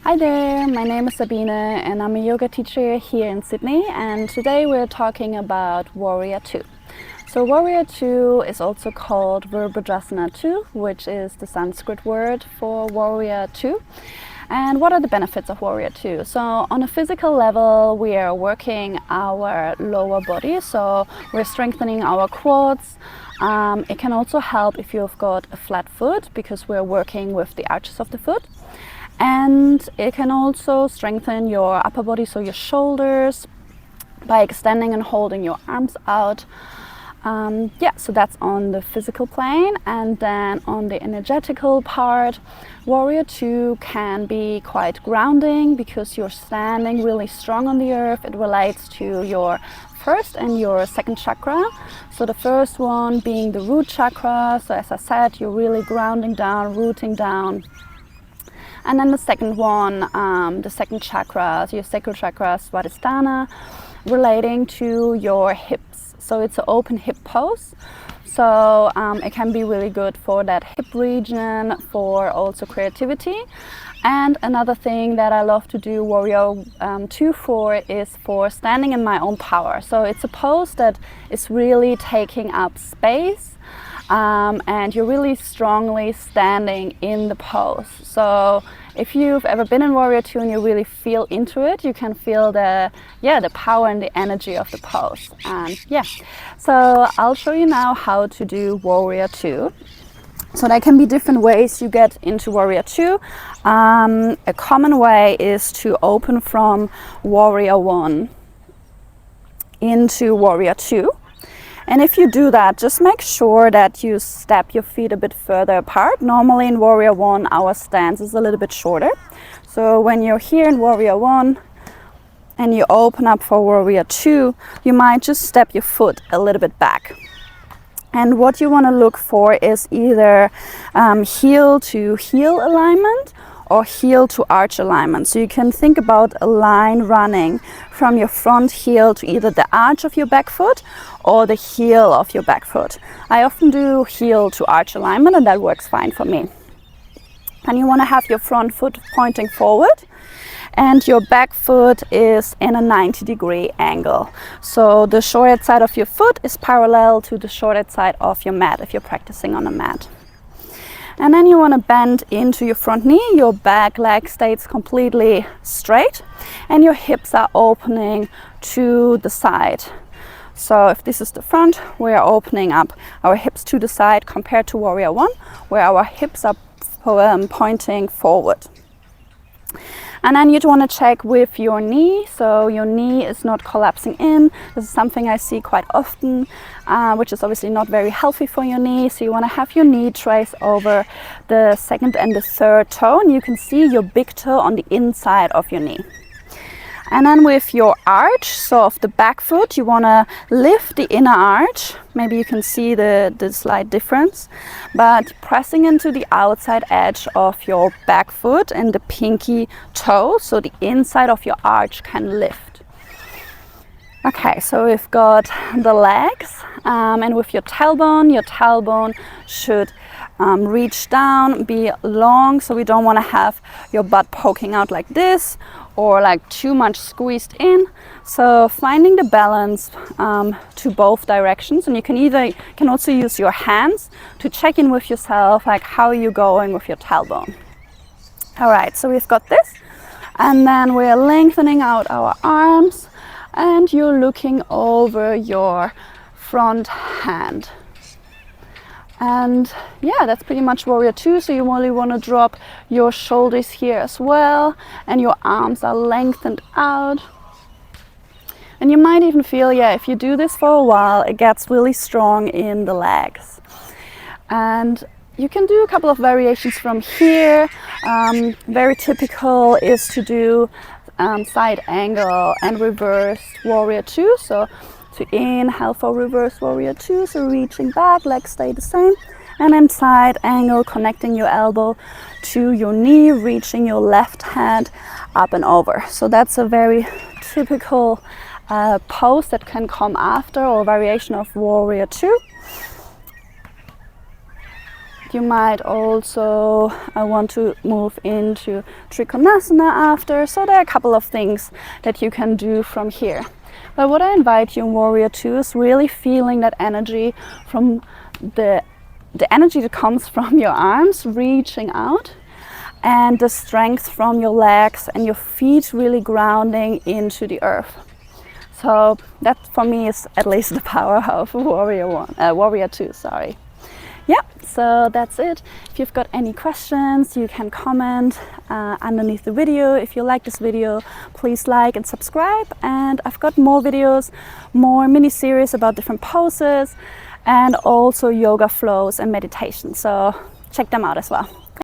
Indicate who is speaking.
Speaker 1: Hi there, my name is Sabine and I'm a yoga teacher here in Sydney, and today we're talking about Warrior 2. So Warrior 2 is also called Virabhadrasana 2, which is the Sanskrit word for Warrior 2. And what are the benefits of Warrior 2? So on a physical level, we are working our lower body, so we're strengthening our quads. It can also help if you've got a flat foot, because we're working with the arches of the foot. And it can also strengthen your upper body, so your shoulders, by extending and holding your arms out. So that's on the physical plane. And then on the energetical part, Warrior 2 can be quite grounding because you're standing really strong on the earth. It relates to your first and your second chakra. So the first one being the root chakra. So as I said, you're really grounding down, rooting down. And then the second one, the second chakra, so your sacral chakra, Svadhisthana, relating to your hips. So it's an open hip pose. So it can be really good for that hip region, for also creativity. And another thing that I love to do Warrior 2 for is for standing in my own power. So it's a pose that is really taking up space. And you're really strongly standing in the pose. So if you've ever been in Warrior 2 and you really feel into it, you can feel the power and the energy of the pose. So I'll show you now how to do Warrior 2. So there can be different ways you get into Warrior 2. A common way is to open from Warrior 1 into Warrior 2. And if you do that, just make sure that you step your feet a bit further apart. Normally in Warrior 1, our stance is a little bit shorter. So when you're here in Warrior 1 and you open up for Warrior 2, you might just step your foot a little bit back. And what you want to look for is either heel to heel alignment or heel to arch alignment. So you can think about a line running from your front heel to either the arch of your back foot or the heel of your back foot. I often do heel to arch alignment, and that works fine for me. And you want to have your front foot pointing forward and your back foot is in a 90-degree angle. So the shorted side of your foot is parallel to the shorted side of your mat if you're practicing on a mat. And then you want to bend into your front knee, your back leg stays completely straight, and your hips are opening to the side. So if this is the front, we are opening up our hips to the side compared to Warrior 1, where our hips are pointing forward. And then you'd want to check with your knee, so your knee is not collapsing in. This is something I see quite often, which is obviously not very healthy for your knee. So you want to have your knee trace over the second and the third toe, and you can see your big toe on the inside of your knee. And then with your arch, so of the back foot, you want to lift the inner arch. Maybe you can see the slight difference, but pressing into the outside edge of your back foot and the pinky toe, so the inside of your arch can lift. Okay, so we've got the legs, and with your tailbone should reach down, be long, so we don't want to have your butt poking out like this or like too much squeezed in. So finding the balance to both directions, and you can also use your hands to check in with yourself, like how are you going with your tailbone. All right, so we've got this, and then we're lengthening out our arms, and you're looking over your front hand. And yeah, that's pretty much Warrior 2. So you only want to drop your shoulders here as well, and your arms are lengthened out. And you might even feel, if you do this for a while, it gets really strong in the legs. And you can do a couple of variations from here. Very typical is to do side angle and reversed Warrior 2. So to inhale for reverse Warrior 2, so reaching back, legs stay the same, and then side angle, connecting your elbow to your knee, reaching your left hand up and over. So that's a very typical pose that can come after, or variation of Warrior 2. You might also want to move into Trikonasana after. So there are a couple of things that you can do from here. But what I invite you in Warrior 2 is really feeling that energy from the energy that comes from your arms reaching out, and the strength from your legs and your feet really grounding into the earth. So that for me is at least the power of Warrior 2, sorry. Yeah, so that's it. If you've got any questions, you can comment underneath the video. If you like this video, please like and subscribe. And I've got more videos, more mini-series about different poses, and also yoga flows and meditation. So check them out as well.